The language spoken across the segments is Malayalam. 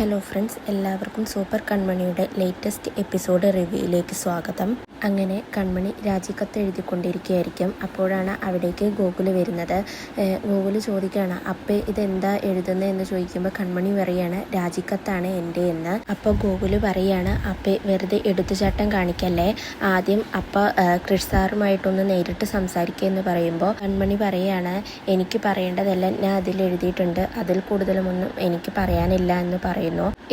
ഹലോ ഫ്രണ്ട്സ്, എല്ലാവർക്കും സൂപ്പർ കൺമണിയുടെ ലേറ്റസ്റ്റ് എപ്പിസോഡ് റിവ്യൂയിലേക്ക് സ്വാഗതം. അങ്ങനെ കൺമണി രാജിക്കത്ത് എഴുതിക്കൊണ്ടിരിക്കുകയായിരിക്കും. അപ്പോഴാണ് അവിടേക്ക് ഗോകുല് വരുന്നത്. ഗോകുല് ചോദിക്കുകയാണ്, അപ്പേ ഇതെന്താ എഴുതുന്നത് എന്ന് ചോദിക്കുമ്പോൾ കൺമണി പറയുകയാണ്, രാജിക്കത്താണ് എൻ്റെ എന്ന്. അപ്പോൾ ഗോകുല് പറയുകയാണ്, അപ്പേ വെറുതെ എടുത്തുചാട്ടം കാണിക്കല്ലേ, ആദ്യം അപ്പ ക്രിഷ് സാറുമായിട്ടൊന്ന് നേരിട്ട് സംസാരിക്കുക എന്ന് പറയുമ്പോൾ കൺമണി പറയുകയാണ്, എനിക്ക് പറയേണ്ടതെല്ലാം ഞാൻ അതിൽ എഴുതിയിട്ടുണ്ട്, അതിൽ കൂടുതലുമൊന്നും എനിക്ക് പറയാനില്ല എന്ന് പറയുന്നു.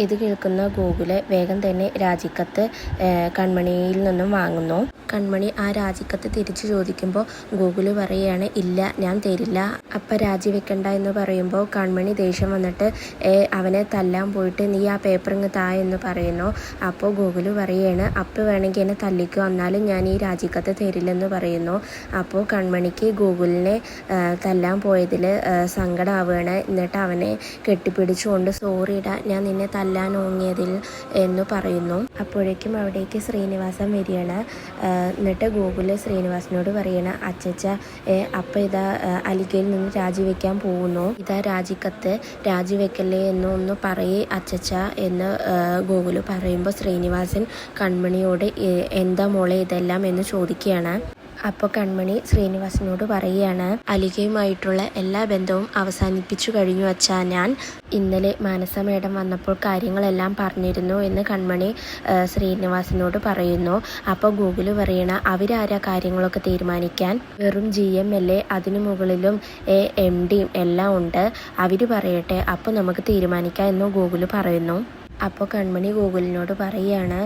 ഇത് കേൾക്കുന്ന ഗോകുല് വേഗം തന്നെ രാജിക്കത്ത് കൺമണിയിൽ നിന്നും വാങ്ങുന്നു. കൺമണി ആ രാജിക്കത്ത് തിരിച്ചു ചോദിക്കുമ്പോൾ ഗോകുല് പറയുകയാണ്, ഇല്ല ഞാൻ തരില്ല, അപ്പം രാജിവെക്കണ്ട എന്ന് പറയുമ്പോൾ കൺമണി ദേഷ്യം വന്നിട്ട് അവനെ തല്ലാൻ പോയിട്ട് നീ ആ പേപ്പർ ഇങ്ങ് താ എന്ന് പറയുന്നു. അപ്പോൾ ഗോകുല് പറയുകയാണ്, അപ്പം വേണമെങ്കിൽ എന്നെ തല്ലിക്കോ, എന്നാലും ഞാൻ ഈ രാജിക്കത്ത് തരില്ലെന്ന് പറയുന്നു. അപ്പോൾ കൺമണിക്ക് ഗോകുലിനെ തല്ലാൻ പോയതിൽ സങ്കടമാവുകയാണ്. എന്നിട്ട് അവനെ കെട്ടിപ്പിടിച്ചുകൊണ്ട് സോറിടാ, ഞാൻ നിന്നെ തല്ലാൻ ഓങ്ങിയതിൽ എന്ന് പറയുന്നു. അപ്പോഴേക്കും അവിടേക്ക് ശ്രീനിവാസൻ വരികയാണ്. എന്നിട്ട് ഗോകുല് ശ്രീനിവാസനോട് പറയണ, അച്ചച്ച അപ്പം ഇതാ അലിഗയിൽ നിന്ന് രാജിവെക്കാൻ പോകുന്നു, ഇതാ രാജിക്കത്ത്, രാജിവെക്കല്ലേ എന്നൊന്ന് പറയേ അച്ചച്ച എന്ന് ഗോകുല് പറയുമ്പോൾ ശ്രീനിവാസൻ കൺമണിയോട് എന്താ മോളെ ഇതെല്ലാം എന്ന് ചോദിക്കുകയാണ്. അപ്പോൾ കൺമണി ശ്രീനിവാസനോട് പറയുകയാണ്, അലികയുമായിട്ടുള്ള എല്ലാ ബന്ധവും അവസാനിപ്പിച്ചു കഴിഞ്ഞു അച്ഛാ, ഞാൻ ഇന്നലെ മാനസ മേഡം വന്നപ്പോൾ കാര്യങ്ങളെല്ലാം പറഞ്ഞിരുന്നു എന്ന് കൺമണി ശ്രീനിവാസനോട് പറയുന്നു. അപ്പോൾ ഗൂഗിള് പറയണ, അവരാരാ കാര്യങ്ങളൊക്കെ തീരുമാനിക്കാൻ, വെറും GM അല്ലേ, അതിനു മുകളിലും MDയും എല്ലാം ഉണ്ട്, അവർ പറയട്ടെ, അപ്പോൾ നമുക്ക് തീരുമാനിക്കാം എന്ന് ഗൂഗിള് പറയുന്നു. അപ്പോൾ കൺമണി ഗോകുലിനോട് പറയുകയാണ്,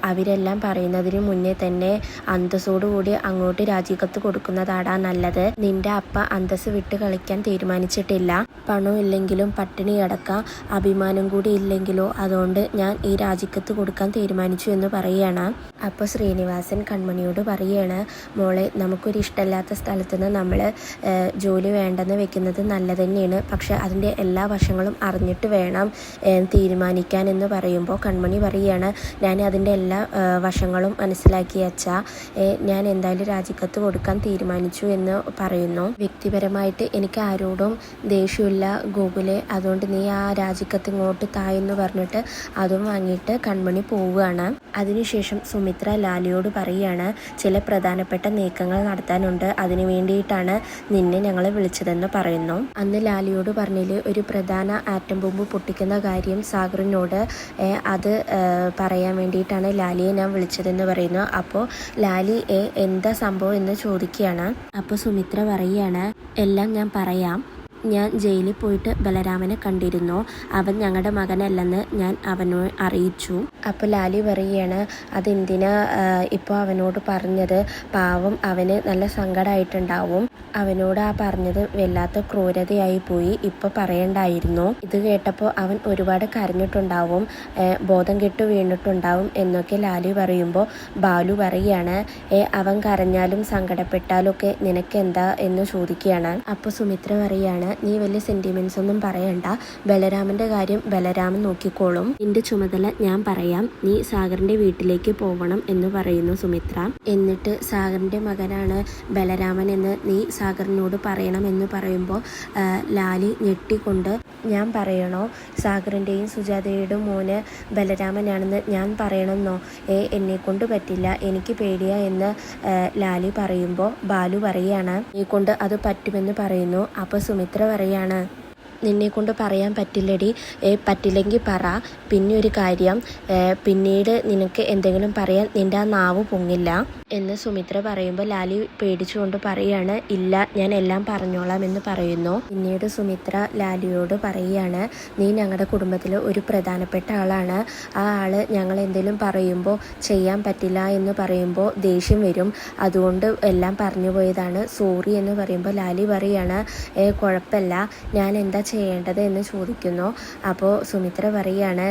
അവരെല്ലാം പറയുന്നതിന് മുന്നേ തന്നെ അന്തസ്സോടുകൂടി അങ്ങോട്ട് രാജിക്കത്ത് കൊടുക്കുന്നതാടാ നല്ലത്, നിന്റെ അപ്പ അന്തസ് വിട്ട് കളിക്കാൻ തീരുമാനിച്ചിട്ടില്ല, പണം ഇല്ലെങ്കിലും പട്ടിണി കിടക്കാം, അഭിമാനം കൂടി ഇല്ലെങ്കിലോ, അതുകൊണ്ട് ഞാൻ ഈ രാജിക്കത്ത് കൊടുക്കാൻ തീരുമാനിച്ചു എന്ന് പറയുകയാണ്. അപ്പോൾ ശ്രീനിവാസൻ കൺമണിയോട് പറയുകയാണ്, മോളെ നമുക്കൊരു ഇഷ്ടമില്ലാത്ത സ്ഥലത്ത് നിന്ന് നമ്മൾ ജോലി വേണ്ടെന്ന് വെക്കുന്നത് നല്ലത് തന്നെയാണ്, പക്ഷെ അതിൻ്റെ എല്ലാ വശങ്ങളും അറിഞ്ഞിട്ട് വേണം തീരുമാനിക്കാൻ എന്ന് പറയുമ്പോൾ കൺമണി പറയുകയാണ്, ഞാൻ അതിൻ്റെ എല്ലാ വശങ്ങളും മനസ്സിലാക്കി അച്ഛാ, ഞാൻ എന്തായാലും രാജിക്കത്ത് കൊടുക്കാൻ തീരുമാനിച്ചു എന്ന് പറയുന്നു. വ്യക്തിപരമായിട്ട് എനിക്ക് ആരോടും ദേഷ്യമില്ല ഗോകുലെ, അതുകൊണ്ട് നീ ആ രാജിക്കത്ത് ഇങ്ങോട്ട് തായെന്ന് പറഞ്ഞിട്ട് അതും വാങ്ങിയിട്ട് കൺമണി പോവുകയാണ്. അതിനുശേഷം സുമിത്ര ലാലിയോട് പറയുകയാണ്, ചില പ്രധാനപ്പെട്ട നീക്കങ്ങൾ നടത്താനുണ്ട്, അതിനു വേണ്ടിയിട്ടാണ് നിന്നെ ഞങ്ങൾ വിളിച്ചതെന്ന് പറയുന്നു. അന്ന് ലാലിയോട് പറഞ്ഞതിൽ ഒരു പ്രധാന ആറ്റം ബോംബ് പൊട്ടിക്കുന്ന കാര്യം സാഗറിനോട് അത് പറയാൻ വേണ്ടിയിട്ടാണ് ലാലിയെ ഞാൻ വിളിച്ചതെന്ന് പറയുന്നു. അപ്പോൾ ലാലി എന്താ സംഭവം എന്ന് ചോദിക്കുകയാണ്. അപ്പോൾ സുമിത്ര പറയുകയാണ്, എല്ലാം ഞാൻ പറയാം, ഞാൻ ജയിലിൽ പോയിട്ട് ബലരാമനെ കണ്ടിരുന്നു, അവൻ ഞങ്ങളുടെ മകനല്ലെന്ന് ഞാൻ അവനെ അറിയിച്ചു. അപ്പോൾ ലാലി പറയുകയാണ്, അതെന്തിനാ ഇപ്പോൾ അവനോട് പറഞ്ഞത്, പാവം അവന് നല്ല സങ്കടമായിട്ടുണ്ടാവും, അവനോട് ആ പറഞ്ഞത് വല്ലാത്ത ക്രൂരതയായി പോയി, ഇപ്പോൾ പറയണ്ടായിരുന്നു, ഇത് കേട്ടപ്പോൾ അവൻ ഒരുപാട് കരഞ്ഞിട്ടുണ്ടാവും, ബോധം കെട്ടു വീണിട്ടുണ്ടാവും എന്നൊക്കെ ലാലി പറയുമ്പോൾ ബാലു പറയുകയാണ്, അവൻ കരഞ്ഞാലും സങ്കടപ്പെട്ടാലും ഒക്കെ നിനക്കെന്താ എന്ന് ചോദിക്കുകയാണ്. അപ്പോൾ സുമിത്ര പറയുകയാണ്, നീ വലിയ സെന്റിമെന്റ്സ് ഒന്നും പറയണ്ട, ബലരാമന്റെ കാര്യം ബലരാമൻ നോക്കിക്കോളും, നിന്റെ ചുമതല ഞാൻ പറയാം, നീ സാഗറിന്റെ വീട്ടിലേക്ക് പോകണം എന്ന് പറയുന്നു സുമിത്ര. എന്നിട്ട് സാഗറിന്റെ മകനാണ് ബലരാമൻ എന്ന് നീ സാഗറിനോട് പറയണം എന്ന് പറയുമ്പോൾ ലാലി ഞെട്ടിക്കൊണ്ട്, ഞാൻ പറയണോ, സാഗറിൻ്റെയും സുജാതയുടെയും മോന് ബലരാമനാണെന്ന് ഞാൻ പറയണമെന്നോ, എന്നെ കൊണ്ട് പറ്റില്ല, എനിക്ക് പേടിയാ എന്ന് ലാലി പറയുമ്പോൾ ബാലു പറയുകയാണ്, നീ കൊണ്ട് അത് പറ്റുമെന്ന് പറയുന്നു. അപ്പോൾ സുമിത്ര പറയാണ്, നിന്നെ കൊണ്ട് പറയാൻ പറ്റില്ലടി, പറ്റില്ലെങ്കിൽ പറ, പിന്നെ ഒരു കാര്യം, പിന്നീട് നിനക്ക് എന്തെങ്കിലും പറയാൻ നിൻ്റെ ആ നാവ് പൊങ്ങില്ല എന്ന് സുമിത്ര പറയുമ്പോൾ ലാലി പേടിച്ചുകൊണ്ട് പറയുകയാണ്, ഇല്ല ഞാൻ എല്ലാം പറഞ്ഞോളാം എന്ന് പറയുന്നു. പിന്നീട് സുമിത്ര ലാലിയോട് പറയുകയാണ്, നീ ഞങ്ങളുടെ കുടുംബത്തിൽ ഒരു പ്രധാനപ്പെട്ട ആളാണ്, ആ ആൾ ഞങ്ങൾ എന്തെങ്കിലും പറയുമ്പോൾ ചെയ്യാൻ പറ്റില്ല എന്ന് പറയുമ്പോൾ ദേഷ്യം വരും, അതുകൊണ്ട് എല്ലാം പറഞ്ഞു പോയതാണ്, സോറി എന്ന് പറയുമ്പോൾ ലാലി പറയുകയാണ്, കുഴപ്പമില്ല, ഞാൻ എന്താ ചെയ്യേണ്ടത് എന്ന് ചോദിക്കുന്നു. അപ്പോൾ സുമിത്ര പറയുകയാണ്,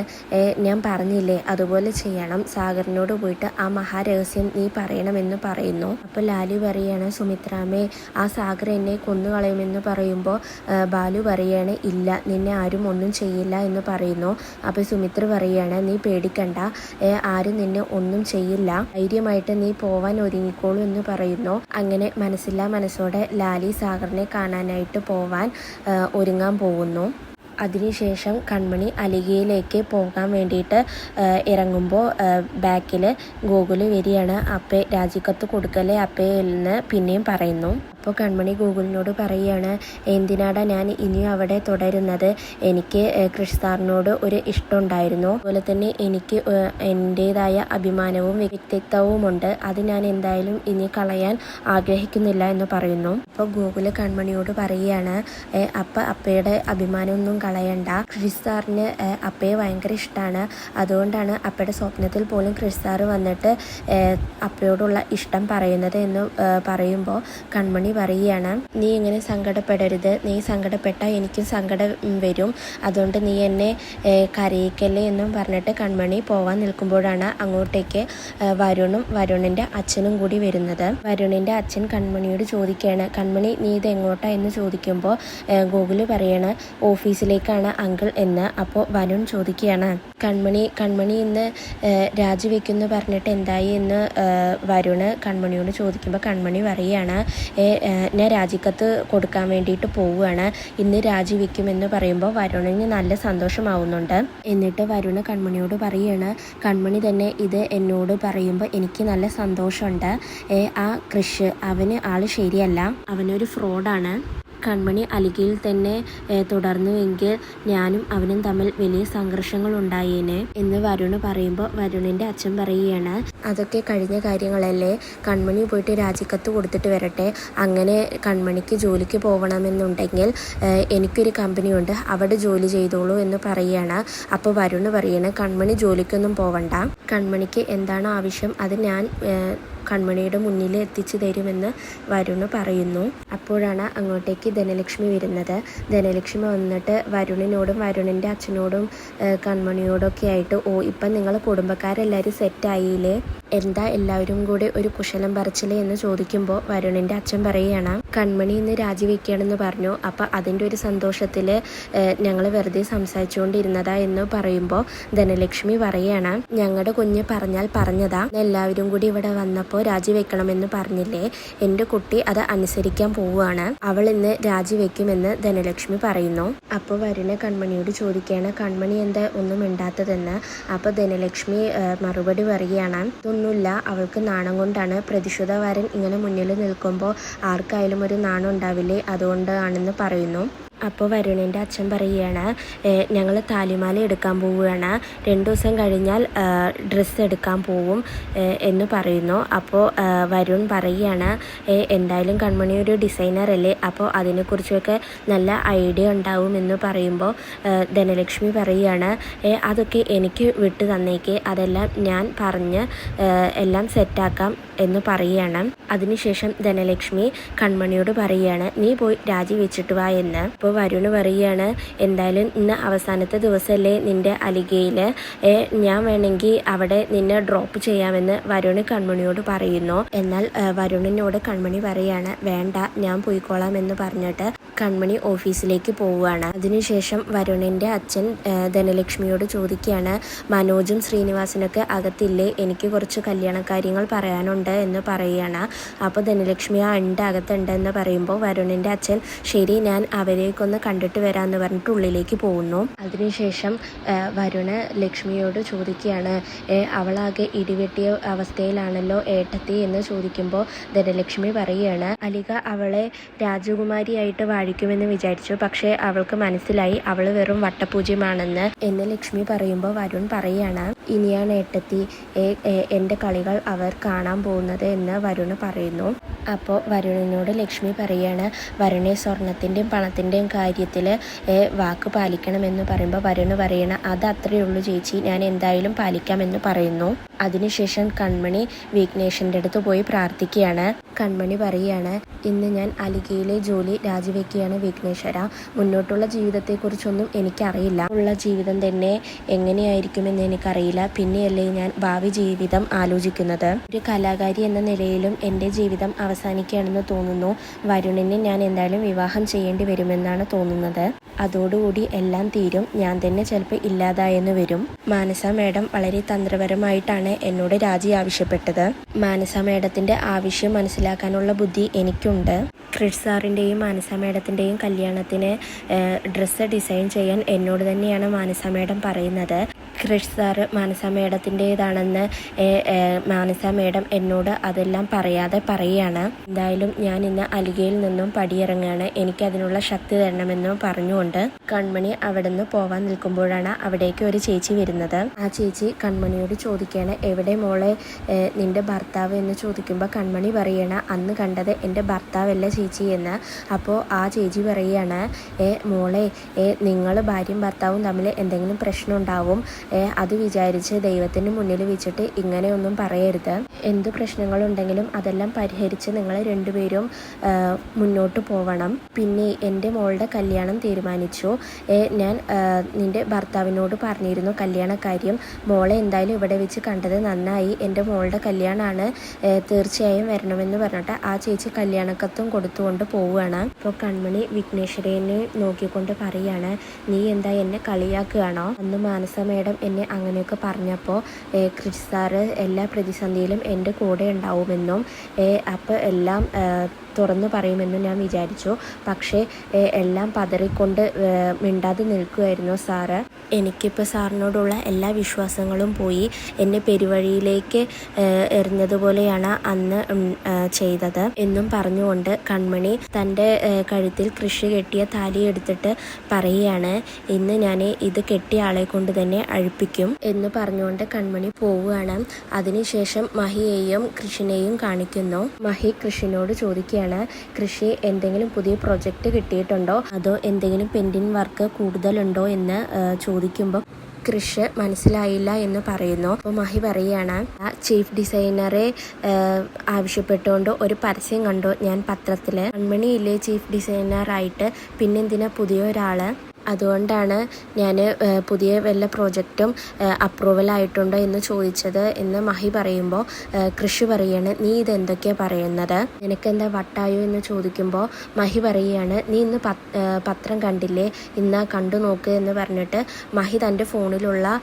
ഞാൻ പറഞ്ഞില്ലേ അതുപോലെ ചെയ്യണം, സാഗറിനോട് പോയിട്ട് ആ മഹാരഹസ്യം നീ പറയണമെന്ന് പറയുന്നു. അപ്പോൾ ലാലി പറയുകയാണ്, സുമിത്രാമേ ആ സാഗർ എന്നെ കൊന്നുകളയുമെന്ന് പറയുമ്പോൾ ബാലു പറയുകയാണ്, ഇല്ല നിന്നെ ആരും ഒന്നും ചെയ്യില്ല എന്ന് പറയുന്നു. അപ്പോൾ സുമിത്ര പറയുകയാണ്, നീ പേടിക്കണ്ട, ആരും നിന്നെ ഒന്നും ചെയ്യില്ല, ധൈര്യമായിട്ട് നീ പോവാൻ ഒരുങ്ങിക്കോളൂ എന്ന് പറയുന്നു. അങ്ങനെ മനസ്സില്ലാ മനസ്സോടെ ലാലി സാഗറിനെ കാണാനായിട്ട് പോവാൻ ഒരുങ്ങാൻ പോകുന്നു. അതിനുശേഷം കൺമണി അലിഗയിലേക്ക് പോകാൻ വേണ്ടിയിട്ട് ഇറങ്ങുമ്പോൾ ബാക്കിൽ ഗോകുൽ വരികയാണ്. അപ്പേ രാജിക്കത്ത് കൊടുക്കലേ അപ്പേ എന്ന് പിന്നെയും പറയുന്നു. അപ്പോൾ കൺമണി ഗോകുലിനോട് പറയുകയാണ്, എന്തിനാടാ ഞാൻ ഇനിയും അവിടെ തുടരുന്നത്? എനിക്ക് കൃഷി സാറിനോട് ഒരു ഇഷ്ടമുണ്ടായിരുന്നു. അതുപോലെ തന്നെ എനിക്ക് എൻ്റേതായ അഭിമാനവും വ്യക്തിത്വവുമുണ്ട്. അത് ഞാൻ എന്തായാലും ഇനി കളയാൻ ആഗ്രഹിക്കുന്നില്ല എന്ന് പറയുന്നു. അപ്പോൾ ഗോകുല് കൺമണിയോട് പറയുകയാണ്, അപ്പയുടെ അഭിമാനമൊന്നും കളയണ്ട. കൃഷി സാറിന് അപ്പയെ ഭയങ്കര ഇഷ്ടമാണ്. അതുകൊണ്ടാണ് അപ്പയുടെ സ്വപ്നത്തിൽ പോലും കൃഷി സാറ് വന്നിട്ട് അപ്പയോടുള്ള ഇഷ്ടം പറയുന്നത് എന്ന് പറയുമ്പോൾ കൺമണി പറയുകയാണ്, നീ ഇങ്ങനെ സങ്കടപ്പെടരുത്. നീ സങ്കടപ്പെട്ടാൽ എനിക്കും സങ്കടം വരും. അതുകൊണ്ട് നീ എന്നെ കരയിക്കല്ലേ എന്നും പറഞ്ഞിട്ട് കൺമണി പോവാൻ നിൽക്കുമ്പോഴാണ് അങ്ങോട്ടേക്ക് വരുണും വരുണിൻ്റെ അച്ഛനും കൂടി വരുന്നത്. വരുണിൻ്റെ അച്ഛൻ കൺമണിയോട് ചോദിക്കുകയാണ്, കൺമണി നീ ഇത് എങ്ങോട്ടാ എന്ന് ചോദിക്കുമ്പോൾ ഗോകുല് പറയാണ്, ഓഫീസിലേക്കാണ് അങ്കിൾ എന്ന്. അപ്പോൾ വരുൺ ചോദിക്കുകയാണ്, കൺമണി ഇന്ന് രാജിവെക്കുമെന്ന് പറഞ്ഞിട്ട് എന്തായി എന്ന് വരുണ് കൺമണിയോട് ചോദിക്കുമ്പോൾ കൺമണി പറയുകയാണ്, ഞാൻ രാജിക്കത്ത് കൊടുക്കാൻ വേണ്ടിയിട്ട് പോവുകയാണ്. ഇന്ന് രാജിവെക്കുമെന്ന് പറയുമ്പോൾ വരുണിന് നല്ല സന്തോഷമാവുന്നുണ്ട്. എന്നിട്ട് വരുണ് കൺമണിയോട് പറയുകയാണ്, കൺമണി തന്നെ ഇത് എന്നോട് പറയുമ്പോൾ എനിക്ക് നല്ല സന്തോഷമുണ്ട്. ആ കൃഷ് അവന് ആൾ ശരിയല്ല, അവനൊരു ഫ്രോഡാണ്. കൺമണി അലിഗയിൽ തന്നെ തുടർന്നുവെങ്കിൽ ഞാനും അവനും തമ്മിൽ വലിയ സംഘർഷങ്ങൾ ഉണ്ടായേനെ എന്ന് വരുണ് പറയുമ്പോൾ വരുണിൻ്റെ അച്ഛൻ പറയുകയാണ്, അതൊക്കെ കഴിഞ്ഞ കാര്യങ്ങളല്ലേ. കൺമണി പോയിട്ട് രാജിക്കത്ത് കൊടുത്തിട്ട് വരട്ടെ. അങ്ങനെ കൺമണിക്ക് ജോലിക്ക് പോകണമെന്നുണ്ടെങ്കിൽ എനിക്കൊരു കമ്പനിയുണ്ട്, അവിടെ ജോലി ചെയ്തോളൂ എന്ന് പറയുകയാണ്. അപ്പോൾ വരുണ് പറയാണ്, കൺമണി ജോലിക്കൊന്നും പോവണ്ട. കൺമണിക്ക് എന്താണ് ആവശ്യം അത് ഞാൻ കൺമണിയുടെ മുന്നിൽ എത്തിച്ചു തരുമെന്ന് വരുണ് പറയുന്നു. അപ്പോഴാണ് അങ്ങോട്ടേക്ക് ധനലക്ഷ്മി വരുന്നത്. ധനലക്ഷ്മി വന്നിട്ട് വരുണിനോടും വരുണിൻ്റെ അച്ഛനോടും കൺമണിയോടൊക്കെ ആയിട്ട്, ഇപ്പം നിങ്ങൾ കുടുംബക്കാരെല്ലാവരും സെറ്റായില്ലേ, എന്താ എല്ലാവരും കൂടി ഒരു കുശലം പറിച്ചില്ലേ എന്ന് ചോദിക്കുമ്പോൾ വരുണിൻ്റെ അച്ഛൻ പറയുകയാണ്, കൺമണി ഇന്ന് രാജിവെക്കുകയാണെന്ന് പറഞ്ഞു. അപ്പം അതിൻ്റെ ഒരു സന്തോഷത്തിൽ ഞങ്ങൾ വെറുതെ സംസാരിച്ചുകൊണ്ടിരുന്നതാ എന്ന് പറയുമ്പോൾ ധനലക്ഷ്മി പറയുകയാണ്, ഞങ്ങളുടെ കുഞ്ഞ് പറഞ്ഞാൽ പറഞ്ഞതാ, എല്ലാവരും കൂടി ഇവിടെ വന്നപ്പോൾ രാജിവെക്കണമെന്ന് പറഞ്ഞില്ലേ, എൻ്റെ കുട്ടി അത് അനുസരിക്കാൻ പോവുകയാണ്, അവൾ ഇന്ന് രാജിവെക്കുമെന്ന് ധനലക്ഷ്മി പറയുന്നു. അപ്പോൾ വരുണ കൺമണിയോട് ചോദിക്കുകയാണ്, കൺമണി എന്താ ഒന്നും മിണ്ടാത്തതെന്ന്. അപ്പോൾ ധനലക്ഷ്മി മറുപടി പറയുകയാണ്, ഇതൊന്നുമില്ല, അവൾക്ക് നാണം കൊണ്ടാണ്. പ്രതിശുദ്ധവാരൻ ഇങ്ങനെ മുന്നിൽ നിൽക്കുമ്പോൾ ആർക്കായാലും ഒരു നാണം ഉണ്ടാവില്ലേ, അതുകൊണ്ടാണെന്ന് പറയുന്നു. അപ്പോൾ വരുണിൻ്റെ അച്ഛൻ പറയുകയാണ്, ഞങ്ങൾ താലിമാല എടുക്കാൻ പോവുകയാണ്, 2 ദിവസം കഴിഞ്ഞാൽ ഡ്രസ്സ് എടുക്കാൻ പോവും എന്ന് പറയുന്നു. അപ്പോൾ വരുൺ പറയുകയാണ്, എന്തായാലും കൺമണി ഒരു ഡിസൈനർ അല്ലേ, അപ്പോൾ അതിനെക്കുറിച്ചൊക്കെ നല്ല ഐഡിയ ഉണ്ടാവും എന്ന് പറയുമ്പോൾ ധനലക്ഷ്മി പറയുകയാണ്, അതൊക്കെ എനിക്ക് വിട്ടു തന്നേക്ക്, അതെല്ലാം ഞാൻ പറഞ്ഞ് എല്ലാം സെറ്റാക്കാം എന്ന് പറയുകയാണ്. അതിനുശേഷം ധനലക്ഷ്മി കൺമണിയോട് പറയുകയാണ്, നീ പോയി രാജിവെച്ചിട്ട് വാ എന്ന്. അപ്പോൾ വരുണ് പറയുകയാണ്, എന്തായാലും ഇന്ന് അവസാനത്തെ ദിവസമല്ലേ നിൻ്റെ അലിഗയിൽ, ഞാൻ വേണമെങ്കിൽ അവിടെ നിന്നെ ഡ്രോപ്പ് ചെയ്യാമെന്ന് വരുണ് കൺമണിയോട് പറയുന്നു. എന്നാൽ വരുണിനോട് കൺമണി പറയുകയാണ്, വേണ്ട ഞാൻ പോയിക്കോളാം എന്ന് പറഞ്ഞിട്ട് കൺമണി ഓഫീസിലേക്ക് പോവുകയാണ്. അതിനുശേഷം വരുണിൻ്റെ അച്ഛൻ ധനലക്ഷ്മിയോട് ചോദിക്കുകയാണ്, മനോജും ശ്രീനിവാസനൊക്കെ അകത്തില്ലേ, എനിക്ക് കുറച്ച് കല്യാണക്കാര്യങ്ങൾ പറയാനുണ്ട് എന്ന് പറയുകയാണ്. അപ്പോൾ ധനലക്ഷ്മി ഉണ്ട് അകത്തുണ്ട് എന്ന് പറയുമ്പോൾ വരുണിൻ്റെ അച്ഛൻ ശരി ഞാൻ അവരെയൊക്കെ കണ്ടിട്ട് വരാമെന്ന് പറഞ്ഞിട്ട് ഉള്ളിലേക്ക് പോകുന്നു. അതിനുശേഷം വരുണ് ലക്ഷ്മിയോട് ചോദിക്കുകയാണ്, അവളാകെ ഇടിവെട്ടിയ അവസ്ഥയിലാണല്ലോ ഏട്ടത്തി എന്ന് ചോദിക്കുമ്പോൾ ധനലക്ഷ്മി പറയുകയാണ്, അലിക അവളെ രാജകുമാരിയായിട്ട് വാഴിക്കുമെന്ന് വിചാരിച്ചു, പക്ഷേ അവൾക്ക് മനസ്സിലായി അവൾ വെറും വട്ടപൂജ്യമാണെന്ന് എന്ന് ലക്ഷ്മി പറയുമ്പോൾ വരുൺ പറയുകയാണ്, ഇനിയാണ് ഏട്ടത്തി എൻ്റെ കളികൾ അവർ കാണാൻ പോകുന്നത് എന്ന് വരുണ് പറയുന്നു. അപ്പോൾ വരുണിനോട് ലക്ഷ്മി പറയുകയാണ്, വരുണെ സ്വർണത്തിൻ്റെയും പണത്തിൻ്റെയും കാര്യത്തിൽ വാക്ക് പാലിക്കണമെന്ന് പറയുമ്പോൾ വരുണ് പറയണം, അത് അത്രയേ ഉള്ളൂ ചേച്ചി, ഞാൻ എന്തായാലും പാലിക്കാമെന്ന് പറയുന്നു. അതിനുശേഷം കൺമണി വിഘ്നേഷിൻ്റെ അടുത്ത് പോയി പ്രാർത്ഥിക്കുകയാണ്. കൺമണി പറയുകയാണ്, ഇന്ന് ഞാൻ അലിഗയിലെ ജോലി രാജിവെക്കുകയാണ് വിഘ്നേശ്വര, മുന്നോട്ടുള്ള ജീവിതത്തെക്കുറിച്ചൊന്നും എനിക്കറിയില്ല, ഉള്ള ജീവിതം തന്നെ എങ്ങനെയായിരിക്കുമെന്ന് എനിക്കറിയില്ല, പിന്നെയല്ലേ ഞാൻ ഭാവി ജീവിതം ആലോചിക്കുന്നത്. ഒരു കലാകാരി എന്ന നിലയിലും എൻ്റെ ജീവിതം അവസാനിക്കുകയാണെന്ന് തോന്നുന്നു. വരുണിനെ ഞാൻ എന്തായാലും വിവാഹം ചെയ്യേണ്ടി വരുമെന്നാണ് തോന്നുന്നത്. അതോടുകൂടി എല്ലാം തീരും, ഞാൻ തന്നെ ചിലപ്പോൾ ഇല്ലാതായെന്ന് വരും. മാനസ മേഡം വളരെ തന്ത്രപരമായിട്ടാണ് എന്നോട് രാജി ആവശ്യപ്പെട്ടത്. മാനസ മേഡത്തിൻ്റെ ആവശ്യം മനസ്സിലാക്കാനുള്ള ബുദ്ധി എനിക്കുണ്ട്. ക്രിഷ് സാറിൻ്റെയും മാനസ മേഡത്തിൻ്റെയും കല്യാണത്തിന് ഡ്രസ്സ് ഡിസൈൻ ചെയ്യാൻ എന്നോട് തന്നെയാണ് മാനസ മേഡം പറയുന്നത്. ക്രിഷ് സാറ് മാനസ മേഡത്തിൻ്റേതാണെന്ന് മാനസ മേഡം എന്നോട് അതെല്ലാം പറയാതെ പറയുകയാണ്. എന്തായാലും ഞാൻ ഇന്ന് അലിഗയിൽ നിന്നും പടിയിറങ്ങുകയാണ്, എനിക്കതിനുള്ള ശക്തി തരണമെന്നും പറഞ്ഞുകൊണ്ട് കൺമണി അവിടെ നിന്ന് പോവാൻ നിൽക്കുമ്പോഴാണ് അവിടേക്ക് ഒരു ചേച്ചി വരുന്നത്. ആ ചേച്ചി കൺമണിയോട് ചോദിക്കുകയാണ്, എവിടെ മോളെ നിൻ്റെ ഭർത്താവ് എന്ന് ചോദിക്കുമ്പോൾ കൺമണി പറയുകയാണ്, അന്ന് കണ്ടത് എൻ്റെ ഭർത്താവല്ല ചേച്ചി എന്ന്. അപ്പോൾ ആ ചേച്ചി പറയുകയാണ്, മോളെ നിങ്ങൾ ഭാര്യയും ഭർത്താവും തമ്മിൽ എന്തെങ്കിലും പ്രശ്നം ഉണ്ടാവും, അത് വിചാരിച്ച് ദൈവത്തിന് മുന്നിൽ വെച്ചിട്ട് ഇങ്ങനെയൊന്നും പറയരുത്. എന്ത് പ്രശ്നങ്ങളുണ്ടെങ്കിലും അതെല്ലാം പരിഹരിച്ച് നിങ്ങൾ രണ്ടുപേരും മുന്നോട്ട് പോവണം. പിന്നെ എൻ്റെ മോളുടെ കല്യാണം തീരുമാനിച്ചു, ഞാൻ നിൻ്റെ ഭർത്താവിനോട് പറഞ്ഞിരുന്നു കല്യാണക്കാര്യം, മോളെ എന്തായാലും ഇവിടെ വെച്ച് കണ്ടത് നന്നായി, എൻ്റെ മോളുടെ കല്യാണമാണ്, തീർച്ചയായും വരണമെന്ന് പറഞ്ഞിട്ട് ആ ചേച്ചി കല്യാണക്കത്തും കൊടുത്തുകൊണ്ട് പോവുകയാണ്. അപ്പോൾ കൺമണി വിഘ്നേശ്വരനെ നോക്കിക്കൊണ്ട് പറയാണ്, നീ എന്താ എന്നെ കളിയാക്കുകയാണോ? അന്ന് മാനസ മേഡം എന്നെ അങ്ങനെയൊക്കെ പറഞ്ഞപ്പോൾ ക്രിഷ് സാറ് എല്ലാ പ്രതിസന്ധിയിലും എൻ്റെ കൂടെ ഉണ്ടാവുമെന്നും അപ്പോൾ എല്ലാം തുറന്നു പറയുമെന്നും ഞാൻ വിചാരിച്ചു. പക്ഷേ എല്ലാം പതറിക്കൊണ്ട് മിണ്ടാതെ നിൽക്കുമായിരുന്നു സാറ്. എനിക്കിപ്പോൾ സാറിനോടുള്ള എല്ലാ വിശ്വാസങ്ങളും പോയി, എന്നെ പെരുവഴിയിലേക്ക് എറിഞ്ഞതുപോലെയാണ് അന്ന് ചെയ്തത് എന്നും പറഞ്ഞുകൊണ്ട് കൺമണി തൻ്റെ കഴുത്തിൽ കൃഷി കെട്ടിയ താലി എടുത്തിട്ട് പറയുകയാണ്, ഇന്ന് ഞാൻ ഇത് കെട്ടിയ ആളെ കൊണ്ട് തന്നെ അഴിപ്പിക്കും എന്ന് പറഞ്ഞുകൊണ്ട് കൺമണി പോവുകയാണ്. അതിനുശേഷം മഹിയെയും കൃഷിനെയും കാണിക്കുന്നു. മഹി കൃഷിനോട് ചോദിക്കുകയാണ്, കൃഷി എന്തെങ്കിലും പുതിയ പ്രൊജക്റ്റ് കിട്ടിയിട്ടുണ്ടോ, അതോ എന്തെങ്കിലും പെൻഡിങ് വർക്ക് കൂടുതലുണ്ടോ എന്ന് ചോദിക്കുമ്പോൾ കൃഷ് മനസ്സിലായില്ല എന്ന് പറയുന്നു. അപ്പോൾ മഹി പറയുകയാണ്, ആ ചീഫ് ഡിസൈനറെ ആവശ്യപ്പെട്ടുകൊണ്ട് ഒരു പരസ്യം കണ്ടു ഞാൻ പത്രത്തിൽ, കൺമണിയില്ലേ ചീഫ് ഡിസൈനറായിട്ട്, പിന്നെന്തിനാ പുതിയ ഒരാൾ, അതുകൊണ്ടാണ് ഞാൻ പുതിയ വല്ല പ്രോജക്റ്റും അപ്രൂവൽ ആയിട്ടുണ്ടോ എന്ന് ചോദിച്ചത് എന്ന് മഹി പറയുമ്പോൾ കൃഷി പറയാണ്, നീ ഇതെന്തൊക്കെയാണ് പറയുന്നത്, നിനക്കെന്താ വട്ടായോ എന്ന് ചോദിക്കുമ്പോൾ മഹി പറയുകയാണ്, നീ ഇന്ന് പത്രം കണ്ടില്ലേ, ഇന്ന് കണ്ടു നോക്ക് എന്ന് പറഞ്ഞിട്ട് മഹി തൻ്റെ ഫോണിലുള്ള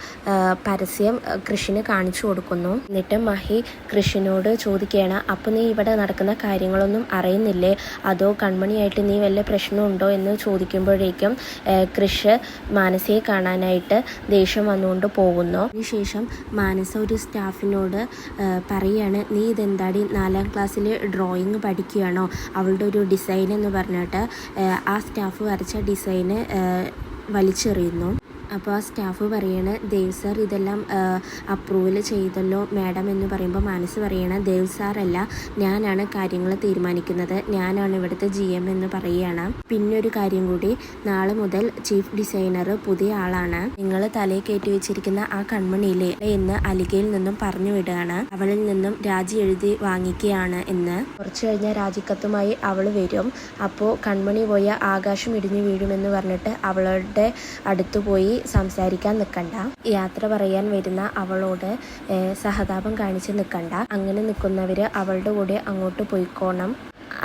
പരസ്യം കൃഷിന് കാണിച്ചു കൊടുക്കുന്നു. എന്നിട്ട് മഹി കൃഷിനോട് ചോദിക്കുകയാണ്, അപ്പോൾ നീ ഇവിടെ നടക്കുന്ന കാര്യങ്ങളൊന്നും അറിയുന്നില്ലേ, അതോ കൺമണിയായിട്ട് നീ വല്ല പ്രശ്നമുണ്ടോ എന്ന് ചോദിക്കുമ്പോഴേക്കും കൃഷ് മാനസയെ കാണാനായിട്ട് ദേഷ്യം വന്നുകൊണ്ട് പോകുന്നു. അതിനുശേഷം മാനസ ഒരു സ്റ്റാഫിനോട് പറയാണ്, നീ ഇതെന്താടി 4ാം ക്ലാസ്സിൽ ഡ്രോയിങ് പഠിക്കുകയാണോ, അവളുടെ ഒരു ഡിസൈൻ എന്ന് പറഞ്ഞിട്ട് ആ സ്റ്റാഫ് വരച്ച ഡിസൈന് വലിച്ചെറിയുന്നു. അപ്പോൾ ആ സ്റ്റാഫ് പറയാണ്, ദേവ് സാർ ഇതെല്ലാം അപ്രൂവൽ ചെയ്തല്ലോ മാഡം എന്ന് പറയുമ്പോൾ മനസ്സ് പറയണ, ദേവ് സാറല്ല, ഞാനാണ് കാര്യങ്ങൾ തീരുമാനിക്കുന്നത്, ഞാനാണ് ഇവിടുത്തെ GM എന്ന് പറയുകയാണ്. പിന്നൊരു കാര്യം കൂടി, നാളെ മുതൽ ചീഫ് ഡിസൈനർ പുതിയ ആളാണ്, നിങ്ങൾ തലയിൽ കയറ്റി വെച്ചിരിക്കുന്ന ആ കൺമണിയിലെ എന്ന് അലിഗയിൽ നിന്നും പറഞ്ഞു വിടുകയാണ്, അവളിൽ നിന്നും രാജി എഴുതി വാങ്ങിക്കുകയാണ് എന്ന്. കുറച്ച് കഴിഞ്ഞാൽ രാജിക്കത്തുമായി അവൾ വരും. അപ്പോൾ കൺമണി പോയ ആകാശം ഇടിഞ്ഞു വീഴുമെന്ന് പറഞ്ഞിട്ട് അവളുടെ അടുത്ത് പോയി സംസാരിക്കാൻ നിൽക്കണ്ട, യാത്ര പറയാൻ വരുന്ന അവളോട് സഹതാപം കാണിച്ച് നിൽക്കണ്ട, അങ്ങനെ നിൽക്കുന്നവർ അവളുടെ കൂടെ അങ്ങോട്ട് പോയിക്കോണം.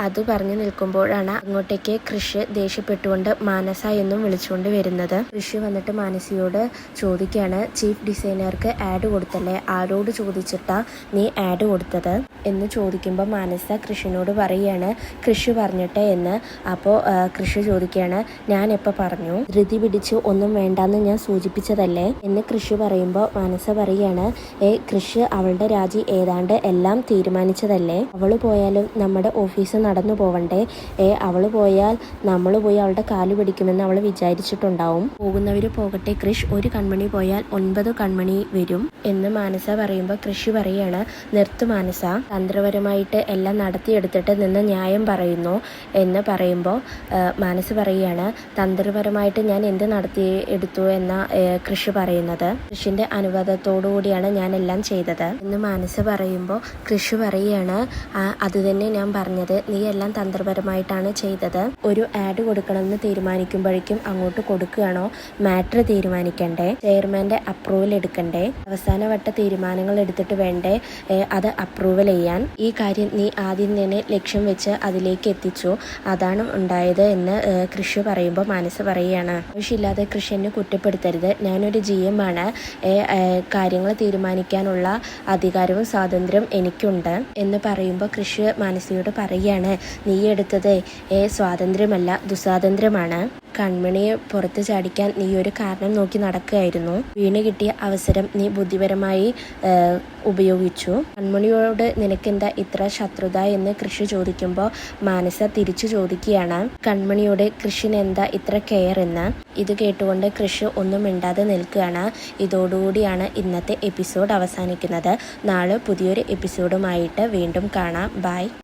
അത് പറഞ്ഞു നിൽക്കുമ്പോഴാണ് അങ്ങോട്ടേക്ക് കൃഷി ദേഷ്യപ്പെട്ടുകൊണ്ട് മാനസ എന്നും വിളിച്ചുകൊണ്ട് വരുന്നത്. കൃഷി വന്നിട്ട് മാനസിയോട് ചോദിക്കുകയാണ്, ചീഫ് ഡിസൈനർക്ക് ആഡ് കൊടുത്തല്ലേ, ആരോട് ചോദിച്ചിട്ടാ നീ ആഡ് കൊടുത്തത് എന്ന് ചോദിക്കുമ്പോൾ മാനസ കൃഷിനോട് പറയുകയാണ്, കൃഷി പറഞ്ഞിട്ട് എന്ന്. അപ്പോൾ കൃഷി ചോദിക്കുകയാണ്, ഞാൻ എപ്പോൾ പറഞ്ഞു, ധൃതി പിടിച്ച് ഒന്നും വേണ്ടാന്ന് ഞാൻ സൂചിപ്പിച്ചതല്ലേ എന്ന് കൃഷി പറയുമ്പോൾ മാനസ പറയുകയാണ്, കൃഷി അവളുടെ രാജി ഏതാണ്ട് എല്ലാം തീരുമാനിച്ചതല്ലേ, അവൾ പോയാലും നമ്മുടെ ഓഫീസ് നടന്നു പോവണ്ടേ, അവൾ പോയാൽ നമ്മൾ പോയി അവളുടെ കാല് പിടിക്കുമെന്ന് അവൾ വിചാരിച്ചിട്ടുണ്ടാവും, പോകുന്നവർ പോകട്ടെ കൃഷ്, ഒരു കൺമണി പോയാൽ 9 കൺമണി വരും എന്ന് മാനസ പറയുമ്പോൾ കൃഷി പറയാണ്, നിർത്ത് മാനസ, തന്ത്രപരമായിട്ട് എല്ലാം നടത്തിയെടുത്തിട്ട് നിന്ന് ന്യായം പറയുന്നു എന്ന് പറയുമ്പോൾ മാനസ പറയുകയാണ്, തന്ത്രപരമായിട്ട് ഞാൻ എന്ത് നടത്തിയെടുത്തു എന്ന കൃഷി പറയുന്നത്, കൃഷിൻ്റെ അനുവാദത്തോടു കൂടിയാണ് ഞാൻ എല്ലാം ചെയ്തത് എന്ന് മാനസ പറയുമ്പോൾ കൃഷി പറയുകയാണ്, അത് തന്നെ ഞാൻ പറഞ്ഞത്, നീ എല്ലാം തന്ത്രപരമായിട്ടാണ് ചെയ്തത്, ഒരു ആഡ് കൊടുക്കണമെന്ന് തീരുമാനിക്കുമ്പോഴേക്കും അങ്ങോട്ട് കൊടുക്കുകയാണോ, മാറ്റർ തീരുമാനിക്കണ്ടേ, ചെയർമാൻ്റെ അപ്രൂവൽ എടുക്കണ്ടേ, അവസാനവട്ട തീരുമാനങ്ങൾ എടുത്തിട്ട് വേണ്ടേ അത് അപ്രൂവൽ ചെയ്യാൻ, ഈ കാര്യം നീ ആദ്യം തന്നെ ലക്ഷ്യം വെച്ച് അതിലേക്ക് എത്തിച്ചു, അതാണ് ഉണ്ടായത് എന്ന് കൃഷി പറയുമ്പോൾ മനസ്സ് പറയുകയാണ്, ആവശ്യമില്ലാതെ കൃഷി എന്നെ കുറ്റപ്പെടുത്തരുത്, ഞാനൊരു GM ആണ്, കാര്യങ്ങൾ തീരുമാനിക്കാനുള്ള അധികാരവും സ്വാതന്ത്ര്യം എനിക്കുണ്ട് എന്ന് പറയുമ്പോൾ കൃഷി മാനസിയോട് പറയുകയാണ്, എന്താണ് നീ എടുത്തത്? സ്വാതന്ത്ര്യമല്ല, ദുസ്വാതന്ത്ര്യമാണ്. കൺമണിയെ പുറത്ത് ചാടിക്കാൻ നീ ഒരു കാരണം നോക്കി നടക്കുകയായിരുന്നു. വീണ് കിട്ടിയ അവസരം നീ ബുദ്ധിപരമായി ഉപയോഗിച്ചു. കൺമണിയോട് നിനക്കെന്താ ഇത്ര ശത്രുത എന്ന് കൃഷി ചോദിക്കുമ്പോൾ മാനസ തിരിച്ചു ചോദിക്കുകയാണ് കൺമണിയോട് കൃഷിന് എന്താ ഇത്ര കെയർ എന്ന്. ഇത് കേട്ടുകൊണ്ട് കൃഷി ഒന്നും മിണ്ടാതെ നിൽക്കുകയാണ്. ഇതോടുകൂടിയാണ് ഇന്നത്തെ എപ്പിസോഡ് അവസാനിക്കുന്നത്. നാളെ പുതിയൊരു എപ്പിസോഡുമായിട്ട് വീണ്ടും കാണാം. ബൈ.